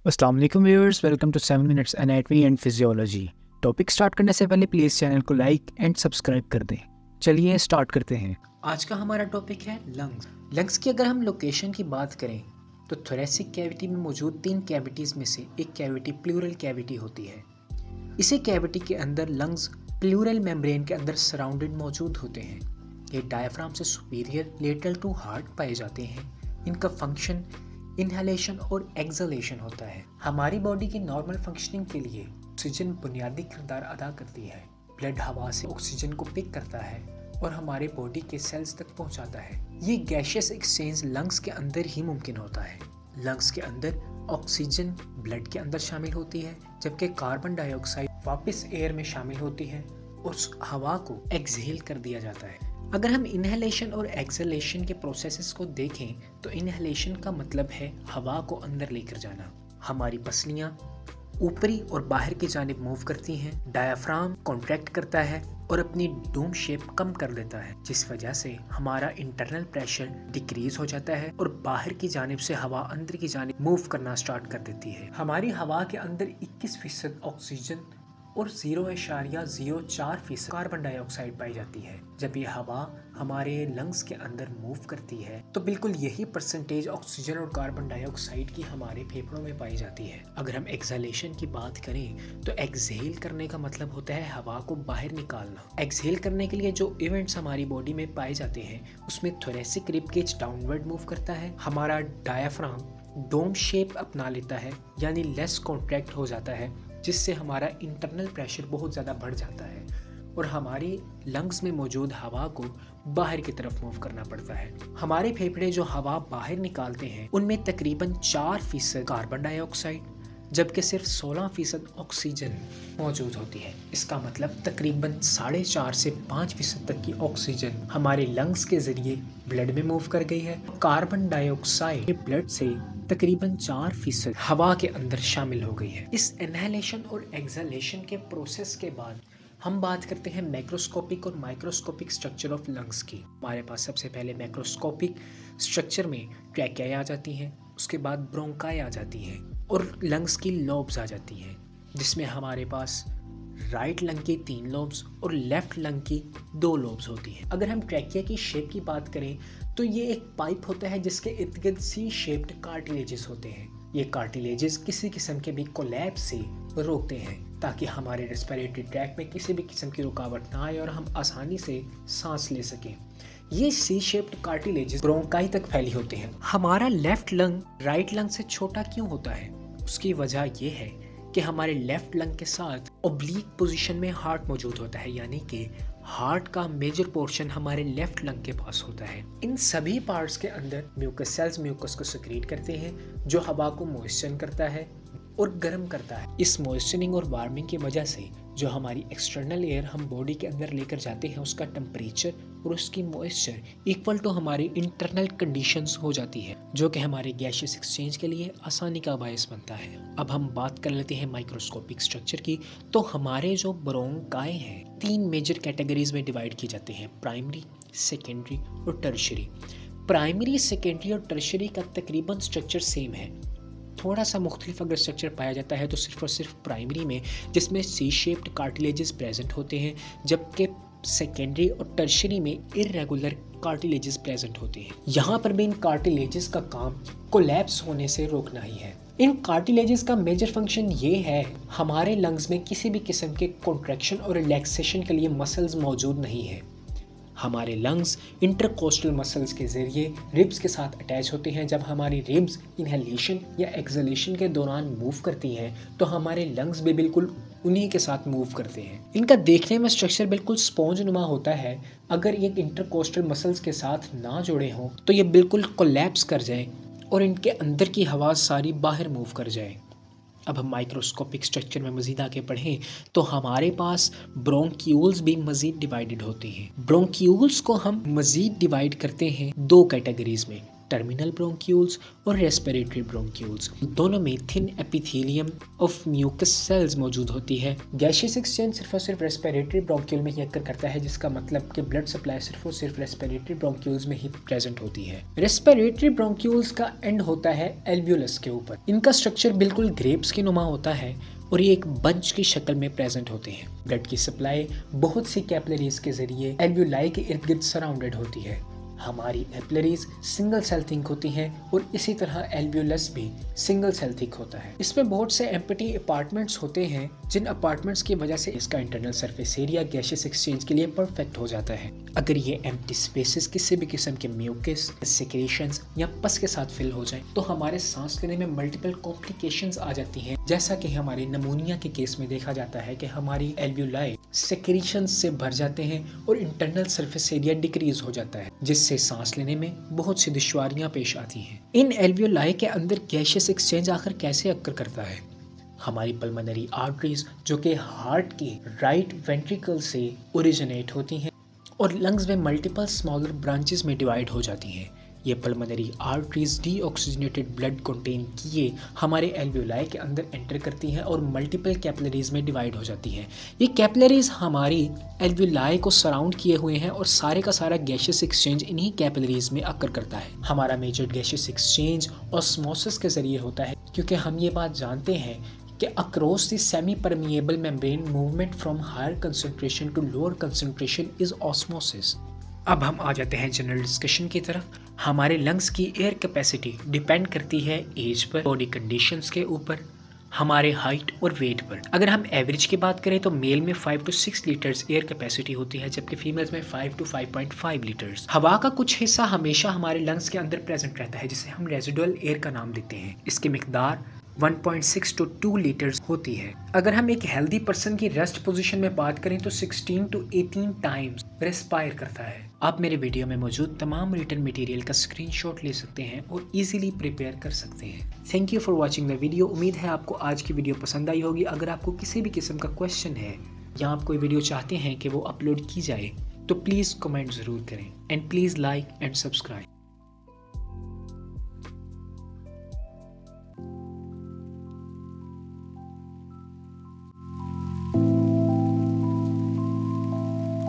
अस्सलाम वालेकुम viewers, welcome to 7 minutes anatomy and physiology. Topic start करने से पहले प्लीज़ चैनल को लाइक एंड सब्सक्राइब कर दें। चलिए स्टार्ट करते हैं। आज का हमारा टॉपिक है लंग्स। लंग्स की अगर हम लोकेशन की बात करें तो थोरेसिक कैविटी में मौजूद 3 कैविटीज़ में से एक कैविटी प्लूरल कैविटी होती है। इसी कैविटी के अंदर लंग्स प्लूरल मेम्ब्रेन के अंदर सराउंडेड मौजूद होते हैं। ये डायफ्राम से सुपीरियर लेटरल टू हार्ट पाए जाते हैं। इनका फंक्शन इनहेलेशन और एक्सहेलेशन होता है। हमारी बॉडी की नॉर्मल फंक्शनिंग के लिए ऑक्सीजन बुनियादी किरदार अदा करती है। ब्लड हवा से ऑक्सीजन को पिक करता है और हमारे बॉडी के सेल्स तक पहुंचाता है। ये गैशियस एक्सचेंज लंग्स के अंदर ही मुमकिन होता है। लंग्स के अंदर ऑक्सीजन ब्लड के अंदर शामिल होती है, जबकि कार्बन डाइऑक्साइड वापस एयर में शामिल होती है और उस हवा को एक्सहेल कर दिया जाता है। अगर हम इनहेलेशन और एक्सहेलेशन के प्रोसेसेस को देखें तो इनहेलेशन का मतलब है हवा को अंदर लेकर जाना। हमारी पसलियां ऊपरी और बाहर की जानिब मूव करती हैं। डायफ्राम कॉन्ट्रैक्ट करता है और अपनी डोम शेप कम कर देता है, जिस वजह से हमारा इंटरनल प्रेशर डिक्रीज हो जाता है और बाहर की जानिब से हवा अंदर की जानिब मूव करना स्टार्ट कर देती है। हमारी हवा के अंदर 21% ऑक्सीजन और 0.04% कार्बन डाइऑक्साइड पाई जाती है। जब ये हवा हमारे लंग्स के अंदर मूव करती है तो बिल्कुल यही परसेंटेज ऑक्सीजन और कार्बन डाइऑक्साइड की हमारे फेफड़ों में पाई जाती है। अगर हम एक्सहेलेशन की बात करें तो एक्सहेल करने का मतलब होता है हवा को बाहर निकालना। एक्सहेल करने के लिए जो इवेंट्स हमारी बॉडी में पाए जाते हैं उसमें thoracic rib cage downward move करता है, हमारा डायफ्राम डोम शेप अपना लेता है यानी लेस कॉन्ट्रैक्ट हो जाता है, जिससे हमारा इंटरनल प्रेशर बहुत ज़्यादा बढ़ जाता है और हमारी लंग्स में मौजूद हवा को बाहर की तरफ मूव करना पड़ता है। हमारे फेफड़े जो हवा बाहर निकालते हैं उनमें तकरीबन 4% कार्बन डाइऑक्साइड जबकि सिर्फ 16% ऑक्सीजन मौजूद होती है। इसका मतलब तकरीबन 4.5 से 5% तक की ऑक्सीजन हमारे लंग्स के जरिए ब्लड में मूव कर गई है। कार्बन डाइऑक्साइड ब्लड से तकरीबन 4% हवा के अंदर शामिल हो गई है। इस इनहेलेशन और एक्सहेलेशन के प्रोसेस के बाद हम बात करते हैं मैक्रोस्कोपिक और माइक्रोस्कोपिक स्ट्रक्चर ऑफ लंग्स की। हमारे पास सबसे पहले मैक्रोस्कोपिक स्ट्रक्चर में ट्रैकियाई आ जाती हैं, उसके बाद ब्रोंकाई आ जाती हैं और लंग्स की लोब्स आ जाती हैं, जिसमें हमारे पास राइट लंग की 3 लोब्स और लेफ्ट लंग की 2 लोब्स होती हैं। अगर हम ट्रैकिया की शेप की बात करें तो ये एक पाइप होता है जिसके इर्द गिर्द सी शेप्ड कार्टिलेजेस होते हैं। ये कार्टिलेजेस किसी किस्म के भी कोलैप्स से रोकते हैं ताकि हमारे रेस्पिरेटरी ट्रैक में किसी भी किस्म की रुकावट ना आए और हम आसानी से सांस ले सकें। ये सी शेप्ड कार्टिलेजेस ब्रोंकाई तक फैली होते हैं। हमारा लेफ्ट लंग राइट लंग से छोटा क्यों होता है? उसकी वजह यह है कि हमारे लेफ्ट लंग के साथ ओब्लीक पोजीशन में हार्ट मौजूद होता है, यानी कि हार्ट का मेजर पोर्शन हमारे लेफ्ट लंग के पास होता है। इन सभी पार्ट्स के अंदर म्यूकस सेल्स म्यूकस को सिक्रीट करते हैं जो हवा को मॉइस्चर करता है और गर्म करता है। इस मॉइस्चरिंग और वार्मिंग की वजह से जो हमारी एक्सटर्नल एयर हम बॉडी के अंदर लेकर जाते हैं उसका टेम्परेचर और उसकी मॉइस्चर इक्वल टू हमारी इंटरनल कंडीशंस हो जाती है, जो कि हमारे गैशियस एक्सचेंज के लिए आसानी का बायस बनता है। अब हम बात कर लेते हैं माइक्रोस्कोपिक स्ट्रक्चर की। तो हमारे जो ब्रोंकाई हैं 3 मेजर कैटेगरीज में डिवाइड किए जाते हैं, प्राइमरी, सेकेंडरी और टर्शियरी। प्राइमरी, सेकेंडरी और टर्शियरी का तकरीबन स्ट्रक्चर सेम है। थोड़ा सा मुख्तलिफ अगर स्ट्रक्चर पाया जाता है तो सिर्फ और सिर्फ प्राइमरी में, जिसमें सी शेप्ड कार्टिलेजेस प्रेजेंट होते हैं, जबकि सेकेंडरी और टर्शियरी में इरेगुलर कार्टिलेजेस प्रेजेंट होते हैं। यहाँ पर भी इन कार्टिलेजेस का काम कोलैप्स होने से रोकना ही है। इन कार्टिलेजेस का मेजर फंक्शन ये है, हमारे लंग्स में किसी भी किस्म के कॉन्ट्रैक्शन और रिलैक्सेशन के लिए मसल्स मौजूद नहीं है। हमारे लंग्स इंटरकोस्टल मसल्स के जरिए रिब्स के साथ अटैच होते हैं। जब हमारी रिब्स इनहेलेशन या एक्सहेलेशन के दौरान मूव करती हैं तो हमारे लंग्स भी बिल्कुल उन्हीं के साथ मूव करते हैं। इनका देखने में स्ट्रक्चर बिल्कुल स्पॉन्ज नुमा होता है। अगर ये इंटरकोस्टल मसल्स के साथ ना जुड़े हों तो ये बिल्कुल कोलैप्स कर जाएं और इनके अंदर की हवा सारी बाहर मूव कर जाए। अब हम माइक्रोस्कोपिक स्ट्रक्चर में मज़ीद आगे बढ़ें तो हमारे पास ब्रोंक्यूल्स भी मज़ीद डिवाइडेड होते हैं। ब्रोंक्यूल्स को हम मज़ीद डिवाइड करते हैं 2 कैटेगरीज में, टर्मिनल ब्रोंक्यूल्स और रेस्पिरेटरी ब्रोंक्यूल्स। दोनों में thin epithelium of mucous cells मौजूद होती है। गैशियस एक्सचेंज सिर्फ और सिर्फ रेस्पिरेटरी ब्रोंक्यूल में ही अक्कर करता है, जिसका मतलब कि ब्लड सप्लाई सिर्फ और सिर्फ रेस्पिरेटरी ब्रोंक्यूल्स में ही प्रेजेंट होती है। रेस्पिरेटरी ब्रोंक्यूल्स का एंड होता है एल्वियोलस के ऊपर। इनका स्ट्रक्चर बिल्कुल ग्रेप्स की नुमा होता है और ये एक बंच की शक्ल में प्रेजेंट होते हैं। ब्लड की सप्लाई बहुत सी कैपिलरीज के जरिए एल्वियोलाई के इर्द गिर्द सराउंडेड होती है। हमारी कैपिलरीज सिंगल सेल थिंक होती हैं और इसी तरह एल्वियोलस भी सिंगल सेल थिंक होता है। इसमें बहुत से एम्प्टी अपार्टमेंट्स होते हैं, जिन अपार्टमेंट्स की वजह से इसका internal surface area gaseous exchange के लिए परफेक्ट हो जाता है। अगर ये एम्प्टी स्पेसेस किसी भी किस्म के म्यूकस, सेक्रेशंस या पस के साथ फिल हो जाएं, तो हमारे सांस लेने में मल्टीपल कॉम्प्लिकेशंस आ जाती हैं। जैसा कि हमारे नमूनिया के केस में देखा जाता है कि हमारी एल्वियोलाई सेक्रेशंस से भर जाते हैं और इंटरनल सरफेस एरिया डिक्रीज हो जाता है, जिससे सांस लेने में बहुत सी दुश्वारियां पेश आती हैं। इन एल्वियोलाई के अंदर गैशियस एक्सचेंज आखिर कैसे अक्कर करता है? हमारी पल्मोनरी आर्टरीज, जो कि हार्ट के राइट वेंट्रिकल से ओरिजिनेट होती हैं और लंग्स में मल्टीपल स्मॉलर ब्रांचेस में डिवाइड हो जाती हैं। ये pulmonary arteries deoxygenated blood contain किए हमारे एल्वियोलाई के अंदर एंटर करती हैं और मल्टीपल कैपिलरीज में डिवाइड हो जाती हैं। ये कैपिलरीज हमारी एल्वियोलाई को सराउंड किए हुए हैं और सारे का सारा गैशियस एक्सचेंज इन्हीं कैपिलरीज में अक्कर करता है। हमारा मेजर गैशियस एक्सचेंज ऑस्मोसिस के जरिए होता है, क्योंकि हम ये बात जानते हैं कि across the semi permeable membrane movement from higher concentration to lower concentration is osmosis. अब हम आ जाते हैं जनरल डिस्कशन की तरफ। हमारे लंग्स की एयर कैपेसिटी डिपेंड करती है एज पर, बॉडी कंडीशंस के ऊपर, हमारे हाइट और वेट पर। अगर हम एवरेज की बात करें तो मेल में 5 to 6 लीटर्स एयर कैपेसिटी होती है, जबकि फीमेल्स में 5 to 5.5 लीटर्स। हवा का कुछ हिस्सा हमेशा हमारे लंग्स के अंदर प्रेजेंट रहता है, जिसे हम रेजिडुअल एयर का नाम देते हैं। इसकी मिकदार 1.6 to 2 लीटर्स होती है। अगर हम एक हेल्दी पर्सन की रेस्ट पोजीशन में बात करें तो 16 to 18 टाइम्स रेस्पायर करता है। आप मेरे वीडियो में मौजूद तमाम रिटन मटेरियल का स्क्रीनशॉट ले सकते हैं और इजीली प्रिपेयर कर सकते हैं। Thank you for watching the video. उम्मीद है आपको आज की वीडियो पसंद आई होगी। अगर आपको किसी भी किस्म का क्वेश्चन है या आप कोई वीडियो चाहते हैं कि वो अपलोड की जाए, तो प्लीज़ कमेंट ज़रूर करें and please like and subscribe.